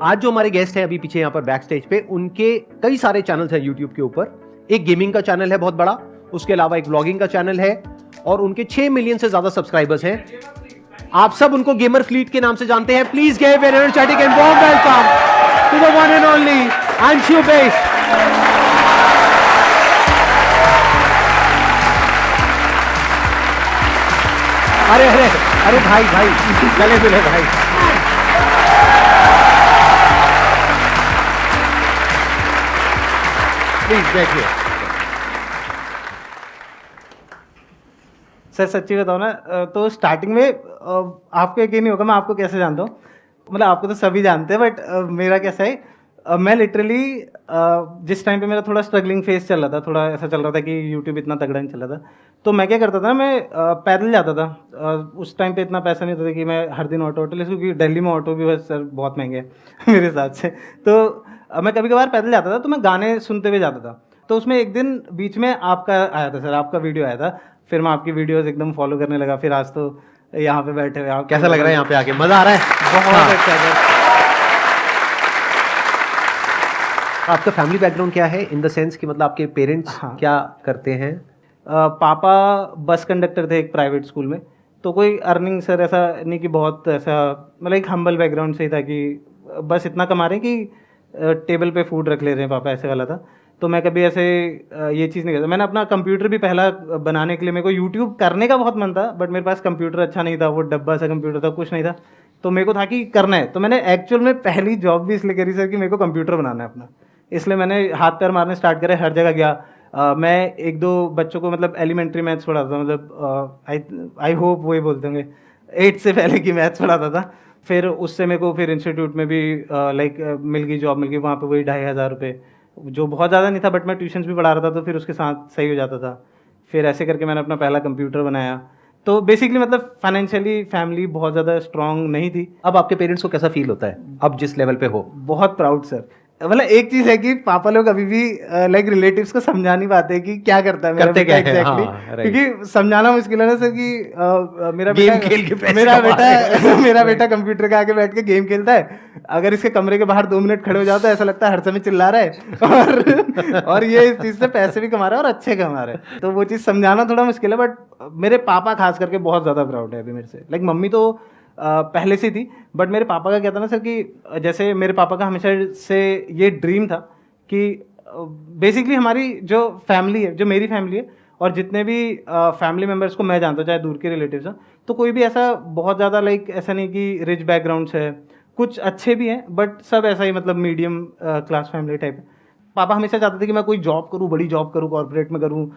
आज जो हमारे गेस्ट हैं अभी पीछे यहाँ पर बैक स्टेज पे, उनके कई सारे चैनल्स हैं यूट्यूब के ऊपर। एक गेमिंग का चैनल है बहुत बड़ा, उसके अलावा एक व्लॉगिंग का चैनल है और उनके 6 मिलियन से ज्यादा सब्सक्राइबर्स हैं। आप सब उनको गेमर फ्लीट के नाम से जानते हैं। Please give an energetic and warm welcome to the one and only Anshu बेस। अरे अरे अरे भाई भाई गले मिले भाई। प्लीज बैठिए। सर सच्ची बताओ ना, तो स्टार्टिंग में आपको यकीन नहीं होगा मैं आपको कैसे जानता हूँ। मतलब आपको तो सभी जानते हैं, बट मेरा कैसा है, मैं लिटरली जिस टाइम पे मेरा थोड़ा स्ट्रगलिंग फेस चल रहा था, थोड़ा ऐसा चल रहा था कि यूट्यूब इतना तगड़ा नहीं चल रहा था, तो मैं क्या करता था ना, मैं पैदल जाता था। उस टाइम पे इतना पैसा नहीं होता था कि मैं हर दिन ऑटो ले, क्योंकि दिल्ली में ऑटो भी बस सर बहुत महंगे हैं मेरे हिसाब से। तो मैं कभी कभार पैदल जाता था, तो मैं गाने सुनते हुए जाता था। तो उसमें एक दिन बीच में आपका आया था सर, आपका वीडियो आया था। फिर मैं आपकी वीडियोस एकदम फॉलो करने लगा। फिर आज तो यहाँ पे बैठे हुए आप, कैसा लग रहा है यहाँ पे आके? मजा आ रहा है? बहुत अच्छा है। आपका फैमिली बैकग्राउंड क्या है, इन द सेंस कि मतलब आपके पेरेंट्स क्या करते हैं? पापा बस कंडक्टर थे एक प्राइवेट स्कूल में। तो कोई अर्निंग सर ऐसा नहीं कि बहुत ऐसा, मतलब एक हम्बल बैकग्राउंड से ही था कि बस इतना कमा रहे हैं कि टेबल पे फूड रख ले रहे हैं पापा, ऐसे वाला था। तो मैं कभी ऐसे ये चीज़ नहीं करता। मैंने अपना कंप्यूटर भी पहला बनाने के लिए, मेरे को यूट्यूब करने का बहुत मन था, बट मेरे पास कंप्यूटर अच्छा नहीं था, वो डब्बा सा कंप्यूटर था, कुछ नहीं था। तो मेरे को था कि करना है। तो मैंने एक्चुअल में पहली जॉब भी इसलिए करी सर कि मेरे को कंप्यूटर बनाना है अपना। इसलिए मैंने हाथ पैर मारने स्टार्ट करे, हर जगह गया। मैं एक दो बच्चों को मतलब एलिमेंट्री मैथ्स पढ़ाता था, मतलब आई होप वही बोलते होंगे 8 से पहले की मैथ्स पढ़ाता था। फिर उससे मेरे को फिर इंस्टीट्यूट में भी लाइक मिल गई, जॉब मिल गई। वहाँ पे वही 2500 रुपये, जो बहुत ज़्यादा नहीं था, बट मैं ट्यूशन्स भी पढ़ा रहा था, तो फिर उसके साथ सही हो जाता था। फिर ऐसे करके मैंने अपना पहला कंप्यूटर बनाया। तो बेसिकली मतलब फाइनेंशियली फैमिली बहुत ज़्यादा स्ट्रांग नहीं थी। अब आपके पेरेंट्स को कैसा फील होता है अब जिस लेवल पे हो? बहुत प्राउड सर। मतलब एक चीज़ है कि पापा लोग अभी भी लाइक रिलेटिव्स को समझा नहीं पाते कि क्या करता है मेरा करते बेटा क्या है। एग्जैक्टली। हाँ, क्योंकि समझाना मुश्किल है ना सर कि मेरा गेम खेल के पैसे मेरा बेटा कंप्यूटर के आगे बैठ के गेम खेलता है। अगर इसके कमरे के बाहर 2 मिनट खड़े हो जाता है, ऐसा लगता है हर समय चिल्ला रहा है और ये इस चीज़ से पैसे भी कमा रहा है और अच्छे कमा रहे हैं। तो वो चीज़ समझाना थोड़ा मुश्किल है, बट मेरे पापा खास करके बहुत ज़्यादा प्राउड है अभी मेरे से। लाइक मम्मी तो पहले से थी, बट मेरे पापा का क्या था ना सर कि जैसे मेरे पापा का हमेशा से ये ड्रीम था कि बेसिकली हमारी जो फैमिली है, जो मेरी फैमिली है, और जितने भी फैमिली मेम्बर्स को मैं जानता हूँ, चाहे दूर के रिलेटिव्स हैं, तो कोई भी ऐसा बहुत ज़्यादा लाइक ऐसा नहीं कि रिच बैकग्राउंड से है। कुछ अच्छे भी हैं, बट सब ऐसा ही मतलब मीडियम क्लास फैमिली टाइप है। पापा हमेशा चाहते थे कि मैं कोई जॉब करूँ, बड़ी जॉब करूँ, कॉर्पोरेट में करूँ,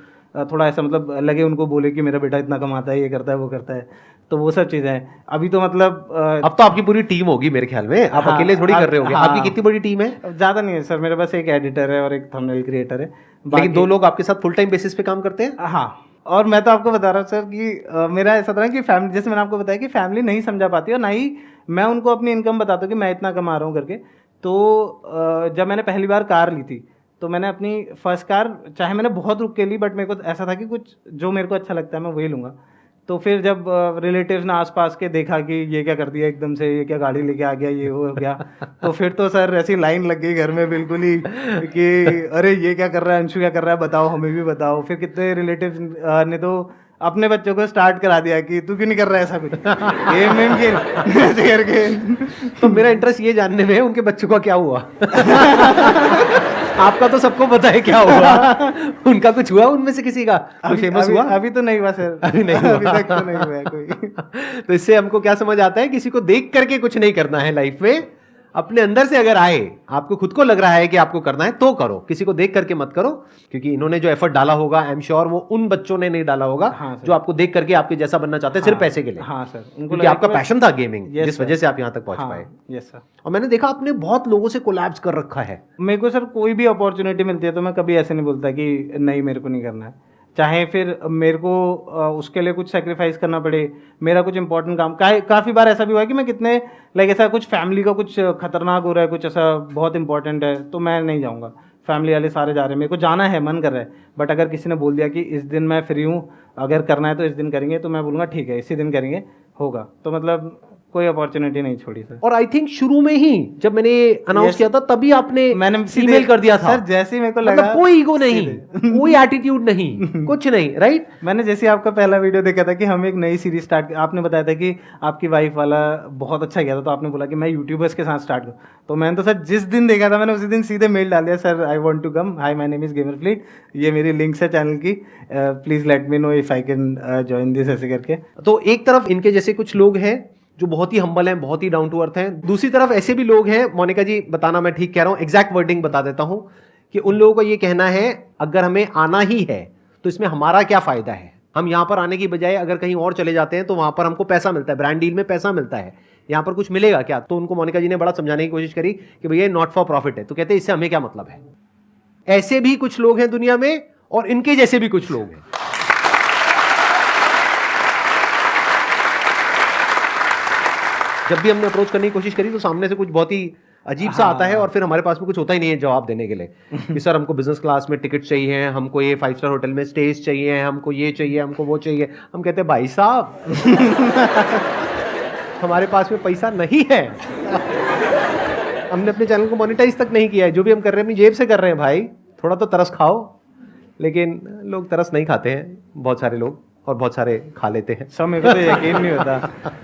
थोड़ा ऐसा मतलब लगे उनको, बोले कि मेरा बेटा इतना कमाता है, ये करता है, वो करता है। तो वो सब चीज़ें हैं। अभी तो मतलब अब तो आपकी पूरी टीम होगी मेरे ख्याल में, आप अकेले थोड़ी कर रहे होंगे। आपकी कितनी बड़ी टीम है? ज़्यादा नहीं है सर, मेरे पास एक एडिटर है और एक थंबनेल क्रिएटर है। लेकिन 2 लोग आपके साथ फुल टाइम बेसिस पे काम करते हैं? हाँ। और मैं तो आपको बता रहा हूँ सर कि मेरा ऐसा था कि फैमिली, जैसे मैंने आपको बताया कि फैमिली नहीं समझा पाती और ना ही मैं उनको अपनी इनकम बताता हूँ कि मैं इतना कमा रहा हूँ करके। तो जब मैंने पहली बार कार ली थी, तो मैंने अपनी फर्स्ट कार, चाहे मैंने बहुत रुक के ली, बट मेरे को ऐसा था कि कुछ जो मेरे को अच्छा लगता है मैं वही लूँगा। तो फिर जब रिलेटिव्स ने आसपास के देखा कि ये क्या कर दिया एकदम से, ये क्या गाड़ी लेके आ गया, ये हो गया, तो फिर तो सर ऐसी लाइन लग गई घर में बिल्कुल ही कि अरे ये क्या कर रहा है अंशु, क्या कर रहा है, बताओ, हमें भी बताओ। फिर कितने रिलेटिव्स ने तो अपने बच्चों को स्टार्ट करा दिया कि तू क्यों नहीं कर रहा है ऐसा कुछ, गेम वेम खेल ऐसे करके। तो मेरा इंटरेस्ट ये जानने में है उनके बच्चों का क्या हुआ। आपका तो सबको पता है क्या हुआ, उनका कुछ हुआ उनमें से किसी का? फेमस हुआ? अभी तो नहीं हुआ सर, अभी नहीं हुआ। अभी तक तो नहीं हुआ है कोई। तो इससे हमको क्या समझ आता है, किसी को देख करके कुछ नहीं करना है लाइफ में। अपने अंदर से अगर आए, आपको खुद को लग रहा है कि आपको करना है तो करो, किसी को देख करके मत करो। क्योंकि इन्होंने जो एफर्ट डाला होगा, आई एम श्योर वो उन बच्चों ने नहीं डाला होगा जो आपको देख करके आपके जैसा बनना चाहते हैं सिर्फ पैसे के लिए। हाँ सर, क्योंकि आपका पैशन था गेमिंग, जिस वजह से आप यहाँ तक पहुंच पाए। Yes sir. और मैंने देखा आपने बहुत लोगों से कोलैब्स कर रखा है। मेरे को सर कोई भी अपॉर्चुनिटी मिलती है तो मैं कभी ऐसे नहीं बोलता कि नहीं मेरे को नहीं करना है, चाहे फिर मेरे को उसके लिए कुछ सेक्रीफाइस करना पड़े, मेरा कुछ इंपॉर्टेंट काम। काफ़ी बार ऐसा भी हुआ है कि मैं कितने लाइक ऐसा कुछ फैमिली का कुछ खतरनाक हो रहा है, कुछ ऐसा बहुत इंपॉर्टेंट है, तो मैं नहीं जाऊँगा। फैमिली वाले सारे जा रहे हैं, मेरे को जाना है, मन कर रहा है, बट अगर किसी ने बोल दिया कि इस दिन मैं फ्री हूँ, अगर करना है तो इस दिन करेंगे, तो मैं बोलूँगा ठीक है इसी दिन करेंगे, होगा। तो मतलब कोई अपॉर्चुनिटी नहीं छोड़ी सर। और आई थिंक शुरू में ही जब मैंने अनाउंस Yes. किया था तभी आपने मैंने ईमेल कर दिया था सर, जैसे ही मेरे को मतलब लगा कोई ईगो नहीं, कोई एटीट्यूड नहीं, कुछ नहीं, राइट? मैंने जैसे ही आपका पहला वीडियो देखा था कि हम एक नई सीरीज स्टार्ट, आपने बताया था कि आपकी वाइफ वाला बहुत अच्छा गया था, तो आपने बोला कि मैं यूट्यूबर्स के साथ स्टार्ट करूँ। तो मैंने तो सर जिस दिन देखा था मैंने उसी दिन सीधे मेल डाल दिया, sir I want to come, hi my name is Gamer Fleet, ये मेरी लिंक्स है चैनल की, please let me know if I can join this, ऐसे करके। तो एक तरफ इनके जैसे कुछ लोग हैं जो बहुत ही हम्बल हैं, बहुत ही डाउन टू अर्थ हैं, दूसरी तरफ ऐसे भी लोग हैं, मोनिका जी बताना मैं ठीक कह रहा हूं, एग्जैक्ट वर्डिंग बता देता हूं, कि उन लोगों का ये कहना है अगर हमें आना ही है तो इसमें हमारा क्या फायदा है, हम यहां पर आने की बजाय अगर कहीं और चले जाते हैं तो वहां पर हमको पैसा मिलता है, ब्रांड डील में पैसा मिलता है, यहां पर कुछ मिलेगा क्या? तो उनको मोनिका जी ने बड़ा समझाने की कोशिश करी कि भैया नॉट फॉर प्रॉफिट है, तो कहते हैं इससे हमें क्या मतलब है। ऐसे भी कुछ लोग हैं दुनिया में और इनके जैसे भी कुछ लोग हैं। जब भी हमने अप्रोच करने की कोशिश करी तो सामने से कुछ बहुत ही अजीब सा आता है और फिर हमारे पास में कुछ होता ही नहीं है जवाब देने के लिए कि सर हमको बिजनेस क्लास में टिकट चाहिए, हमको ये 5 स्टार होटल में स्टेज चाहिए, हमको ये चाहिए, हमको वो चाहिए। हम कहते हैं भाई साहब हमारे पास में पैसा नहीं है, हमने अपने चैनल को मोनेटाइज तक नहीं किया है, जो भी हम कर रहे हैं अपनी जेब से कर रहे हैं भाई, थोड़ा तो तरस खाओ। लेकिन लोग तरस नहीं खाते हैं, बहुत सारे लोग, और बहुत सारे खा लेते हैं। सर मेरे को तो यकीन नहीं होता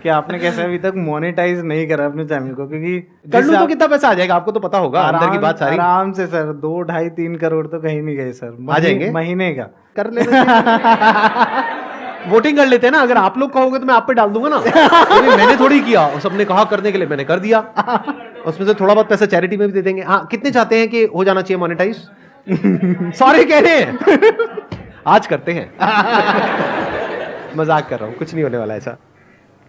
कि आपने कैसे अभी तक मोनेटाइज नहीं करा अपने चैनल को, क्योंकि कर लूं तो कितना पैसा आ जाएगा आपको तो पता होगा, अंदर की बात सारी। आराम से सर 2, 2.5, 3 करोड़ तो कहीं नहीं गए सर, आ जाएंगे महीने का कर लेते वोटिंग कर लेते हैं ना, अगर आप लोग कहोगे तो मैं आप पे डाल दूंगा ना। मैंने थोड़ी किया, सबने कहा करने के लिए मैंने कर दिया, उसमें से थोड़ा बहुत पैसा चैरिटी में भी दे देंगे। हाँ, कितने चाहते हैं कि हो जाना चाहिए मोनेटाइज? सारे कह रहे हैं आज करते हैं। मजाक कर रहा हूँ, कुछ नहीं होने वाला ऐसा।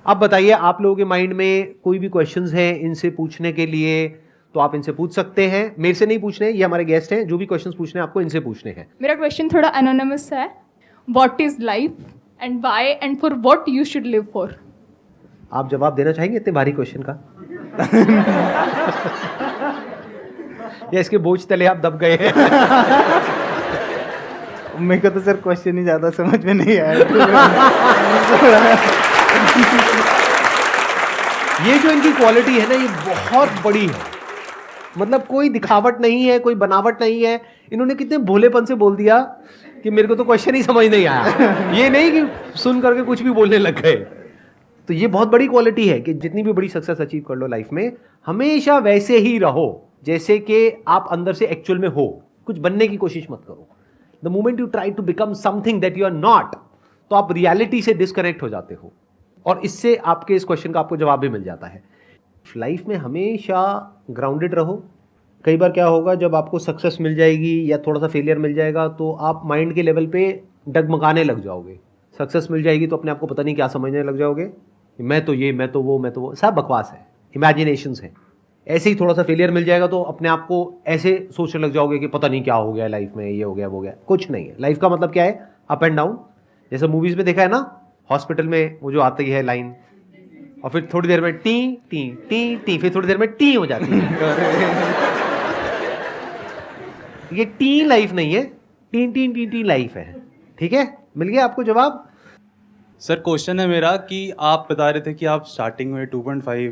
अब बताइए आप लोगों के माइंड में कोई भी क्वेश्चंस हैं इनसे पूछने के लिए तो आप इनसे पूछ सकते हैं, मेरे से नहीं पूछने, ये हमारे गेस्ट हैं, जो भी क्वेश्चंस पूछने हैं आपको इनसे पूछने हैं। मेरा क्वेश्चन थोड़ा एनोनिमस है, what is life and why and for what you should live for? आप जवाब देना चाहेंगे इतने भारी क्वेश्चन का? या इसके बोझ तले आप दब गए हैं? मेरे को तो सर क्वेश्चन ही ज्यादा समझ में नहीं आया। ये जो इनकी क्वालिटी है ना, ये बहुत बड़ी है, मतलब कोई दिखावट नहीं है, कोई बनावट नहीं है। इन्होंने कितने भोलेपन से बोल दिया कि मेरे को तो क्वेश्चन ही समझ नहीं आया। ये नहीं कि सुन करके कुछ भी बोलने लग गए। तो ये बहुत बड़ी क्वालिटी है कि जितनी भी बड़ी सक्सेस अचीव कर लो लाइफ में, हमेशा वैसे ही रहो जैसे कि आप अंदर से एक्चुअल में हो, कुछ बनने की कोशिश मत करो। The moment you try to become something that you are not, तो आप रियलिटी से डिस्कनेक्ट हो जाते हो, और इससे आपके इस क्वेश्चन का आपको जवाब भी मिल जाता है। लाइफ में हमेशा ग्राउंडेड रहो। कई बार क्या होगा, जब आपको सक्सेस मिल जाएगी या थोड़ा सा फेलियर मिल जाएगा तो आप माइंड के लेवल पे डगमगाने लग जाओगे। सक्सेस मिल जाएगी तो अपने आप को पता नहीं क्या समझने लग जाओगे, मैं तो ये, मैं तो वो, मैं तो वो। सब बकवास है, इमेजिनेशंस है। ऐसे ही थोड़ा सा फेलियर मिल जाएगा तो अपने आप को ऐसे सोचने लग जाओगे कि पता नहीं क्या हो गया लाइफ में, ये हो गया वो हो गया। कुछ नहीं है। लाइफ का मतलब क्या है? Up and down. जैसे मूवीज में देखा है ना, हॉस्पिटल में वो जो आती है लाइन, और फिर थोड़ी देर में टी टी टी टी, फिर थोड़ी देर में टी हो जाती है। ये टी लाइफ नहीं है, T T T tea life है। ठीक है, मिल गया आपको जवाब? सर क्वेश्चन है मेरा कि आप बता रहे थे कि आप स्टार्टिंग में 2.5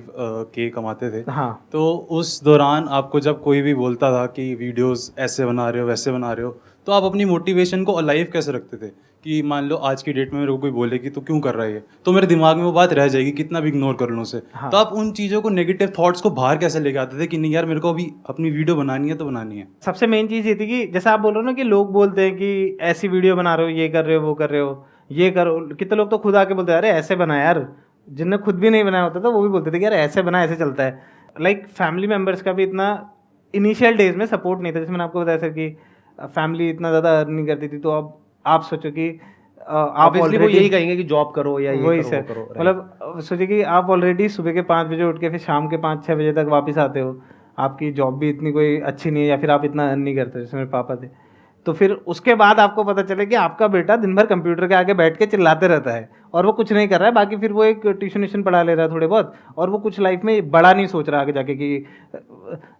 के कमाते थे। हाँ। तो उस दौरान आपको जब कोई भी बोलता था कि वीडियोस ऐसे बना रहे हो, वैसे बना रहे हो, तो आप अपनी मोटिवेशन को अलाइव कैसे रखते थे? कि मान लो आज की डेट में मेरे को कोई बोले कि तू क्यों कर रहा है ये, तो मेरे दिमाग में वो बात रह जाएगी कितना भी इग्नोर कर लूँ उसे। हाँ। तो आप उन चीज़ों को, नेगेटिव थॉट्स को बाहर कैसे लेके आते थे कि नहीं यार मेरे को अभी अपनी वीडियो बनानी है तो बनानी है? सबसे मेन चीज़ ये थी कि जैसे आप बोल रहे हो ना कि लोग बोलते हैं कि ऐसी वीडियो बना रहे हो, ये कर रहे हो, वो कर रहे हो, ये करो। कितने लोग तो खुद आके बोलते हैं अरे ऐसे बना यार, जिनने खुद भी नहीं बनाया होता था वो भी बोलते थे कि यार ऐसे बना, ऐसे चलता है। लाइक फैमिली मेम्बर्स का भी इतना इनिशियल डेज में सपोर्ट नहीं था। जैसे मैंने आपको बताया सर कि फैमिली इतना ज़्यादा अर्न नहीं करती थी, तो अब आप सोचो कि आप ऑब्वियसली वो यही कहेंगे कि जॉब करो या ये वही करो, सर, वो करो। मतलब सोचिए कि आप ऑलरेडी सुबह के 5 बजे उठ के फिर शाम के 5-6 बजे तक वापस आते हो, आपकी जॉब भी इतनी कोई अच्छी नहीं है या फिर आप इतना अर्न नहीं करते जैसे मेरे पापा थे। तो फिर उसके बाद आपको पता चले कि आपका बेटा दिन भर कंप्यूटर के आगे बैठ के चिल्लाते रहता है और वो कुछ नहीं कर रहा है, बाकी फिर वो एक ट्यूशन पढ़ा ले रहा है थोड़े बहुत, और वो कुछ लाइफ में बड़ा नहीं सोच रहा आगे जाके। कि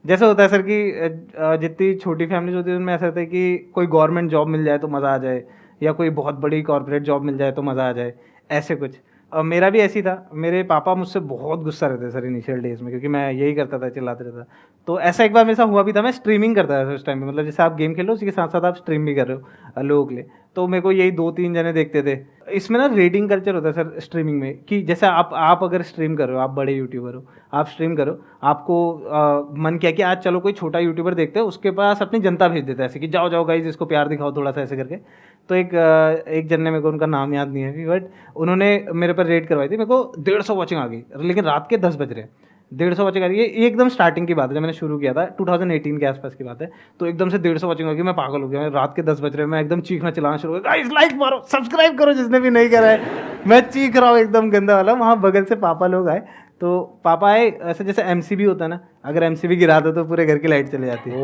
जैसे होता है सर कि जितनी छोटी फैमिलीज होती है उनमें ऐसा होता है कि कोई गवर्नमेंट जॉब मिल जाए तो मज़ा आ जाए, या कोई बहुत बड़ी कॉर्पोरेट जॉब मिल जाए तो मज़ा आ जाए, ऐसे कुछ। मेरा भी ऐसी था। मेरे पापा मुझसे बहुत गुस्सा रहते सर इनिशियल डेज में, क्योंकि मैं यही करता था, चिल्लाते रहता। तो ऐसा एक बार मेरे साथ हुआ भी था, मैं स्ट्रीमिंग करता था उस टाइम पे, मतलब जैसे आप गेम खेलो उसी के साथ साथ आप स्ट्रीम भी कर रहे हो लोगों के लिए। तो मेरे को यही 2-3 जने देखते थे। इसमें ना रेटिंग कल्चर होता है सर स्ट्रीमिंग में, कि जैसे आप अगर स्ट्रीम कर रहे हो, आप बड़े यूट्यूबर हो, आप स्ट्रीम करो, आपको मन किया कि आज चलो कोई छोटा यूट्यूबर देखते हैं, उसके पास अपनी जनता भेज देता है ऐसे कि जाओ जाओ गाइस इसको प्यार दिखाओ थोड़ा सा ऐसे करके। तो एक जन ने, मेरे को उनका नाम याद नहीं है अभी, बट उन्होंने मेरे पर रेट करवाई थी। मेरे को 150 वॉचिंग आ गई, लेकिन रात के 10 बज रहे हैं, 150 वॉचिंग आ रही है। ये एकदम स्टार्टिंग की बात है, जब मैंने शुरू किया था 2018 के आसपास की बात है। तो एकदम से 150 वॉचिंग हो गई, मैं पागल हो गया। मैं रात के 10 बज रहे हैं, मैं एकदम चीखना चिल्लाना शुरू हो गया, गाइस लाइक मारो, सब्सक्राइब करो जिसने भी नहीं करा है। मैं चीख रहा हूँ एकदम गंदा वाला। वहाँ बगल से पापा लोग आए, तो पापा आए, ऐसे जैसे एमसीबी होता है ना, अगर एमसीबी गिरा दो तो पूरे घर की लाइट चली जाती है।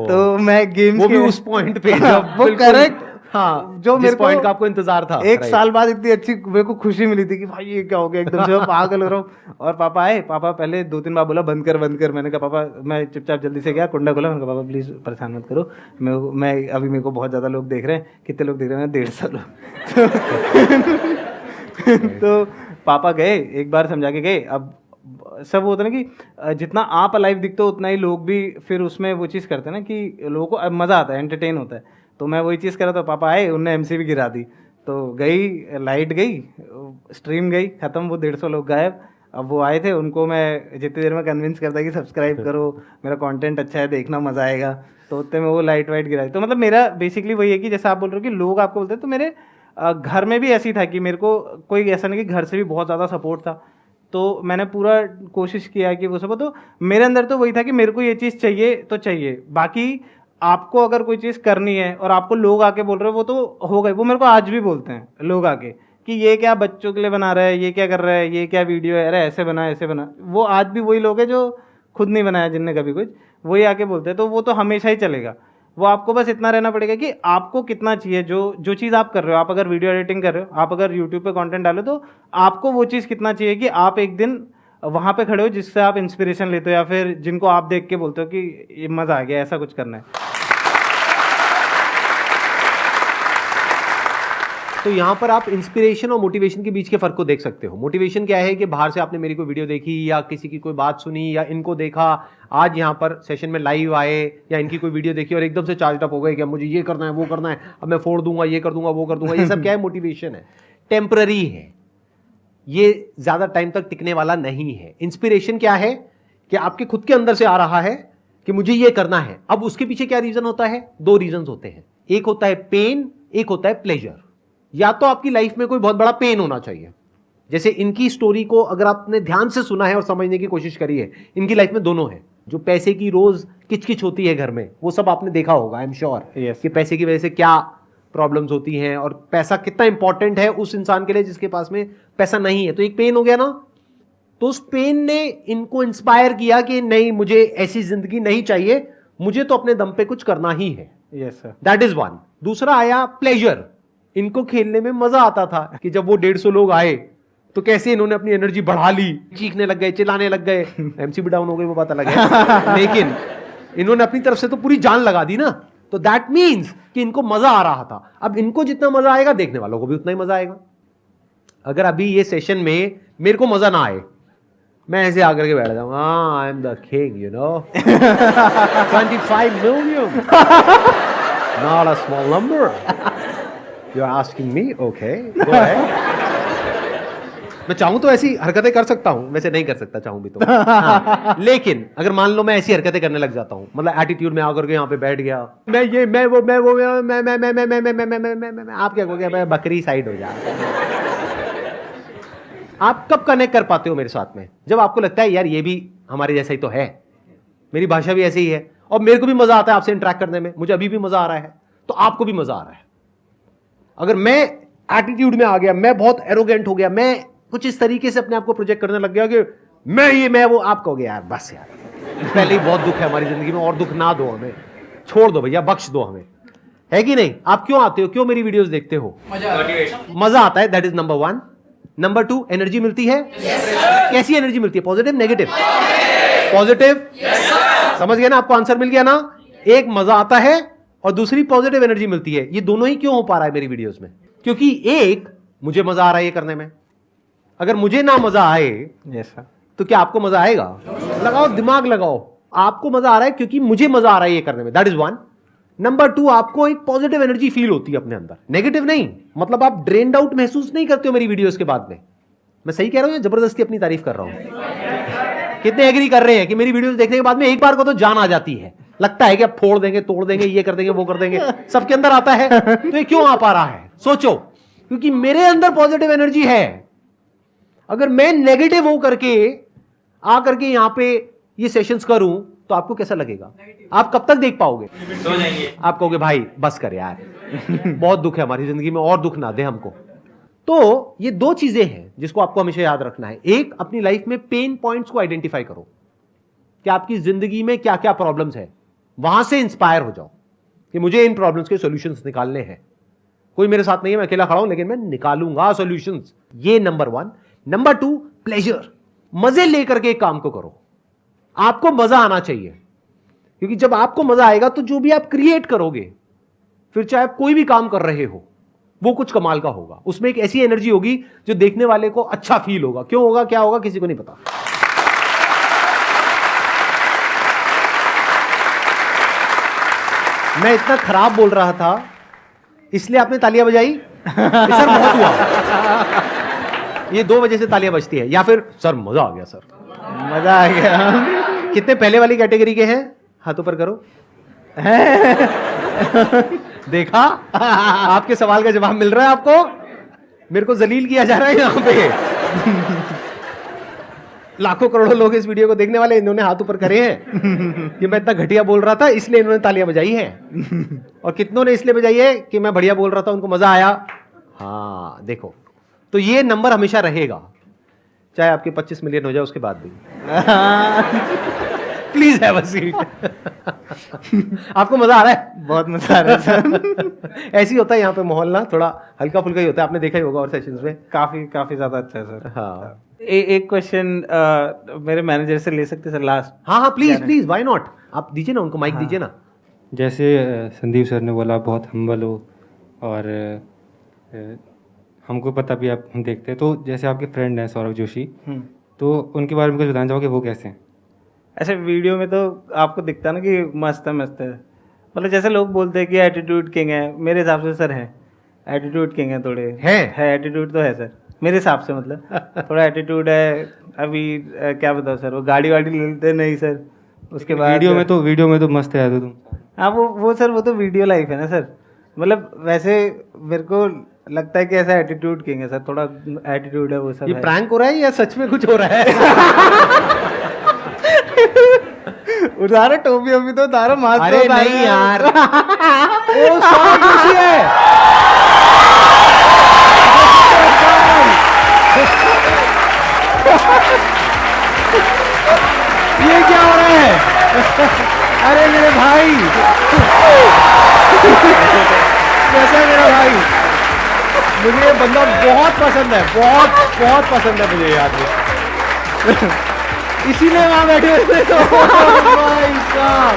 तो मैं गेम्स वो भी उस पॉइंट पे वो करेक्ट, हाँ, जो मेरे पॉइंट का आपको इंतजार था। एक साल बाद इतनी अच्छी मेरे को खुशी मिली थी कि भाई ये क्या हो गया, एकदम से मैं पागल हो रहा हूँ। और पापा आए, पापा पहले 2-3 बार बोला बंद कर बंद कर। मैंने कहा पापा, मैं चुपचाप जल्दी से गया, कुंडा खोला, मैंने कहा पापा प्लीज़ परेशान मत करो, मैं अभी मेरे को बहुत ज़्यादा लोग देख रहे हैं। कितने लोग देख रहे हैं? 150 लोग। तो पापा गए, एक बार समझा के गए। अब सब होता है ना कि जितना आप अलाइव दिखते हो उतना ही लोग भी फिर उसमें वो चीज़ करते हैं ना कि लोगों को मज़ा आता है, एंटरटेन होता है। तो मैं वही चीज़ कर रहा था, पापा आए, उनने एमसीबी गिरा दी। तो गई लाइट गई, स्ट्रीम गई, ख़त्म, वो 150 लोग गायब। अब वो आए थे, उनको मैं जितनी देर में कन्विंस करता कि सब्सक्राइब करो, मेरा कंटेंट अच्छा है, देखना मज़ा आएगा, तो उतने में वो लाइट वाइट गिराई। तो मतलब मेरा बेसिकली वही है कि जैसे आप बोल रहे हो कि लोग आपको बोलते हैं, तो मेरे घर में भी ऐसी था कि मेरे को कोई ऐसा नहीं कि घर से भी बहुत ज़्यादा सपोर्ट था। तो मैंने पूरा कोशिश किया कि वो सब, तो मेरे अंदर तो वही था कि मेरे को ये चीज़ चाहिए तो चाहिए। बाकी आपको अगर कोई चीज़ करनी है और आपको लोग आके बोल रहे हो, वो तो हो गए। वो मेरे को आज भी बोलते हैं लोग आके कि ये क्या बच्चों के लिए बना रहा है, ये क्या कर रहा है, ये क्या वीडियो है, अरे ऐसे बना ऐसे बना। वो आज भी वही लोग हैं जो खुद नहीं बनाया, जिनने कभी कुछ, वही आके बोलते हैं। तो वो तो हमेशा ही चलेगा। वो आपको बस इतना रहना पड़ेगा कि आपको कितना चाहिए, जो चीज़ आप कर रहे हो। आप अगर वीडियो एडिटिंग कर रहे हो, आप अगर यूट्यूब पे कंटेंट डालो, तो आपको वो चीज़ कितना चाहिए कि आप एक दिन वहाँ पे खड़े हो जिससे आप इंस्पिरेशन लेते हो, या फिर जिनको आप देख के बोलते हो कि ये मज़ा आ गया, ऐसा कुछ करना है। तो यहाँ पर आप इंस्पिरेशन और मोटिवेशन के बीच के फर्क को देख सकते हो। मोटिवेशन क्या है कि बाहर से आपने मेरी कोई वीडियो देखी या किसी की कोई बात सुनी या इनको देखा, आज यहाँ पर सेशन में लाइव आए या इनकी कोई वीडियो देखी और एकदम से चार्ज अप हो गए कि अब मुझे ये करना है, वो करना है, अब मैं फोड़ दूंगा, ये कर दूंगा, वो कर दूंगा। ये सब क्या है? मोटिवेशन है, टेम्पररी है, ये ज़्यादा टाइम तक टिकने वाला नहीं है। इंस्पिरेशन क्या है कि आपके खुद के अंदर से आ रहा है कि मुझे ये करना है। अब उसके पीछे क्या रीज़न होता है? 2 रीजन होते हैं, एक होता है पेन, एक होता है प्लेजर। या तो आपकी लाइफ में कोई बहुत बड़ा पेन होना चाहिए, जैसे इनकी स्टोरी को अगर आपने ध्यान से सुना है और समझने की कोशिश करी है, इनकी लाइफ में दोनों है। जो पैसे की रोज किचकिच होती है घर में, वो सब आपने देखा होगा, आई एम श्योर, कि पैसे की वजह से क्या प्रॉब्लम्स होती हैं और पैसा कितना इंपॉर्टेंट है उस इंसान के लिए जिसके पास में पैसा नहीं है। तो एक पेन हो गया ना, तो उस पेन ने इनको इंस्पायर किया कि नहीं, मुझे ऐसी जिंदगी नहीं चाहिए, मुझे तो अपने दम पे कुछ करना ही है। Yes sir, that is one. दूसरा आया प्लेजर। इनको खेलने में मजा आता था कि जब वो 150 लोग आए तो कैसे इन्होंने अपनी एनर्जी बढ़ा ली, चीखने लग गए, चिल्लाने लग गए। एमसीबी डाउन हो गई वो बात अलग है, लेकिन इन्होंने अपनी तरफ से तो पूरी जान लगा दी ना। तो दैट मीन्स कि इनको मजा आ रहा था। अब इनको जितना मजा आएगा, देखने वालों को भी उतना ही मजा आएगा। अगर अभी ये सेशन में मेरे को मजा ना आए, मैं ऐसे आकर के बैठ जाऊँ, I am the king, you know, 25 million, not a small number. You're asking me? Okay, go ahead. मैं चाहूं तो ऐसी हरकतें कर सकता हूं, वैसे नहीं कर सकता चाहूं भी तो। हाँ। लेकिन अगर मान लो मैं ऐसी हरकतें करने लग जाता हूं, मतलब एटीट्यूड में आकर के यहाँ पे बैठ गया, मैं ये मैं वो मैं आप क्या कहोगे? मैं बकरी साइड हो जा। आप कब कनेक्ट कर पाते हो मेरे साथ में? जब आपको लगता है यार ये भी हमारे जैसा ही तो है, मेरी भाषा भी ऐसे ही है और मेरे को भी मजा आता है आपसे इंटरेक्ट करने में, मुझे अभी भी मजा आ रहा है, तो आपको भी मजा आ रहा है। अगर मैं एटीट्यूड में आ गया, मैं बहुत एरोगेंट हो गया, मैं कुछ इस तरीके से अपने आप को प्रोजेक्ट करने लग गया कि मैं वो, आप कहोगे यार बस यार, पहले ही बहुत दुख है हमारी जिंदगी में, और दुख ना दो हमें, छोड़ दो भैया, बख्श दो हमें, है कि नहीं? आप क्यों आते हो, क्यों मेरी वीडियोस देखते हो? मजा आता है, that is number 1। Number 2, energy मिलती है। कैसी एनर्जी मिलती है? Positive, negative? पॉजिटिव। समझ गया ना? आपको आंसर मिल गया ना? एक मजा आता है और दूसरी पॉजिटिव एनर्जी मिलती है। ये दोनों ही क्यों हो पा रहा है मेरी वीडियोस में? क्योंकि एक, मुझे मजा आ रहा है ये करने में, अगर मुझे ना मजा आए यस सर। तो क्या आपको मजा आएगा? लगाओ दिमाग लगाओ, आपको मजा आ रहा है क्योंकि मुझे मजा आ रहा है ये करने में, दैट इज वन। नंबर 2, आपको एक पॉजिटिव एनर्जी फील होती है अपने अंदर, नेगेटिव नहीं। मतलब आप ड्रेन्ड आउट महसूस नहीं करते हो मेरी वीडियोस के बाद में। मैं सही कह रहा हूं या जबरदस्ती अपनी तारीफ कर रहा हूं? कितने एग्री कर रहे हैं कि मेरी वीडियोस देखने के बाद में एक बार को तो जान आ जाती है, लगता है कि अब फोड़ देंगे, तोड़ देंगे, ये कर देंगे, वो कर देंगे, सबके अंदर आता है। तो ये क्यों आ पा रहा है? सोचो, क्योंकि मेरे अंदर पॉजिटिव एनर्जी है। अगर मैं नेगेटिव हो करके आ करके यहां पे ये सेशंस करूं तो आपको कैसा लगेगा? आप कब तक देख पाओगे? आप कहोगे भाई बस कर यार, बहुत दुख है हमारी जिंदगी में, और दुख ना दे हमको। तो ये 2 चीजें हैं जिसको आपको हमेशा याद रखना है। एक, अपनी लाइफ में पेन पॉइंट्स को आइडेंटिफाई करो कि आपकी जिंदगी में क्या क्या प्रॉब्लम्स है, वहां से इंस्पायर हो जाओ कि मुझे इन प्रॉब्लम्स के सॉल्यूशंस निकालने हैं। कोई मेरे साथ नहीं है, मैं अकेला खड़ा हूं, लेकिन मैं निकालूंगा सॉल्यूशंस। ये नंबर 1। नंबर 2, प्लेजर, मजे लेकर के एक काम को करो। आपको मजा आना चाहिए, क्योंकि जब आपको मजा आएगा तो जो भी आप क्रिएट करोगे, फिर चाहे आप कोई भी काम कर रहे हो, वो कुछ कमाल का होगा। उसमें एक ऐसी एनर्जी होगी जो देखने वाले को अच्छा फील होगा। क्यों होगा, क्या होगा, किसी को नहीं पता। मैं इतना खराब बोल रहा था इसलिए आपने तालियां बजाई? सर बहुत हुआ, ये 2 वजह से तालियां बजती है। या फिर सर मजा आ गया, सर मजा आ गया। कितने पहले वाली कैटेगरी के हैं? हाथों पर करो। देखा, आपके सवाल का जवाब मिल रहा है आपको। मेरे को जलील किया जा रहा है यहां पे। लाखों करोड़ों लोग इस वीडियो को देखने वाले, इन्होंने हाथ ऊपर करे हैं कि मैं इतना घटिया बोल रहा था इसलिए इन्होंने तालियां बजाई हैं। और कितनों ने इसलिए बजाई है कि मैं बढ़िया बोल रहा था, उनको मजा आया। हाँ देखो, तो ये नंबर हमेशा रहेगा, चाहे आपके 25 मिलियन हो जाए उसके बाद भी। Please have a seat. आपको मजा आ रहा है? बहुत मजा आ रहा है सर। ऐसी होता है यहाँ पे माहौल ना, थोड़ा हल्का फुल्का ही होता है, आपने देखा ही होगा और सेशंस में। काफी ज्यादा अच्छा है सर। हाँ एक क्वेश्चन मेरे मैनेजर से ले सकते सर लास्ट? हाँ प्लीज प्लीज, व्हाई नॉट। आप दीजिए ना उनको माइक, दीजिए ना। जैसे संदीप सर ने बोला बहुत हम्बल हो, और हमको पता भी आप हम देखते हैं, तो जैसे आपके फ्रेंड हैं सौरभ जोशी, तो उनके बारे में कुछ बताना चाहोगे, वो कैसे हैं? ऐसे वीडियो में तो आपको दिखता है ना कि मस्त है मतलब जैसे लोग बोलते हैं कि एटीट्यूड किंग है, मेरे हिसाब से सर है एटीट्यूड किंग है, थोड़े है एटीट्यूड तो है सर मेरे हिसाब से, मतलब थोड़ा एटीट्यूड है। अभी क्या बताओ सर, वो गाड़ी वाड़ी लेते नहीं सर, उसके बाद वीडियो में तो मस्त है तो तुम। हाँ वो सर, वो तो वीडियो लाइफ है ना सर। मतलब वैसे मेरे को लगता है कि ऐसा एटीट्यूड किंग है सर, थोड़ा एटीट्यूड है वो सब। ये प्रैंक हो रहा है या सच में कुछ हो रहा है? उतारो टोपी अभी तो उतारो, मास्क अरे तो नहीं यार, वो सौरभ जोशी है। ये क्या हो रहा है? अरे मेरे भाई, कैसा है मेरा भाई? मुझे ये बंदा बहुत पसंद है, बहुत बहुत पसंद है मुझे यार, इसीलिए वहां बैठे हुए थे। भाई साहब,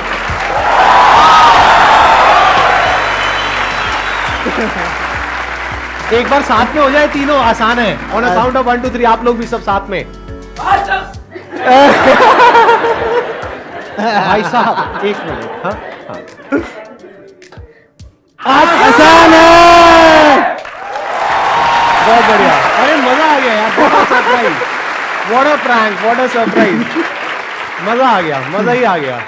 एक बार साथ में हो जाए तीनों, आसान है। ऑन अ काउंट ऑफ 1 2 3 आप लोग भी सब साथ में। भाई साहब एक मिनट, हाँ आसान है, बहुत बढ़िया। अरे मजा आ गया यार, बहुत surprise, what a prank, what a surprise, मजा आ गया, मजा ही आ गया।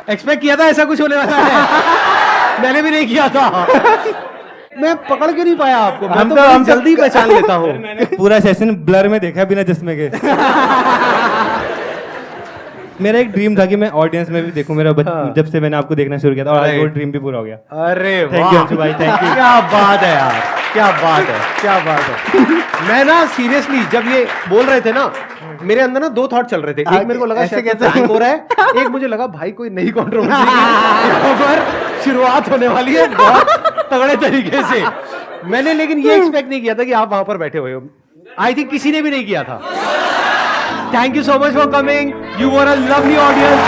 एक्सपेक्ट किया था ऐसा कुछ होने वाला है? मैंने भी नहीं किया था। मैं पकड़ के नहीं पाया आपको, मैं तो हम जल्दी पहचान लेता हूँ। पूरा सेशन ब्लर में देखा बिना चश्मे के। मेरा एक ड्रीम था कि मैं ऑडियंस में भी देखूं, मेरा जब से मैंने आपको देखना शुरू किया था, और आज वो ड्रीम भी पूरा हो गया। अरे थैंक यू अंशु भाई, थैंक यू। क्या बात है यार, क्या बात है, क्या बात है। मैं ना सीरियसली जब ये बोल रहे थे ना, मेरे अंदर ना 2 थॉट चल रहे थे। एक मेरे को लगा शायद प्रैंक हो रहा है, एक मुझे लगा भाई कोई नई कंट्रोवर्सी पर शुरुआत होने वाली है बहुत तगड़े तरीके से। मैंने लेकिन ये एक्सपेक्ट नहीं किया था कि आप वहां पर बैठे हुए हो। आई थिंक किसी ने भी नहीं किया था। Thank you so much for coming. You were a lovely audience.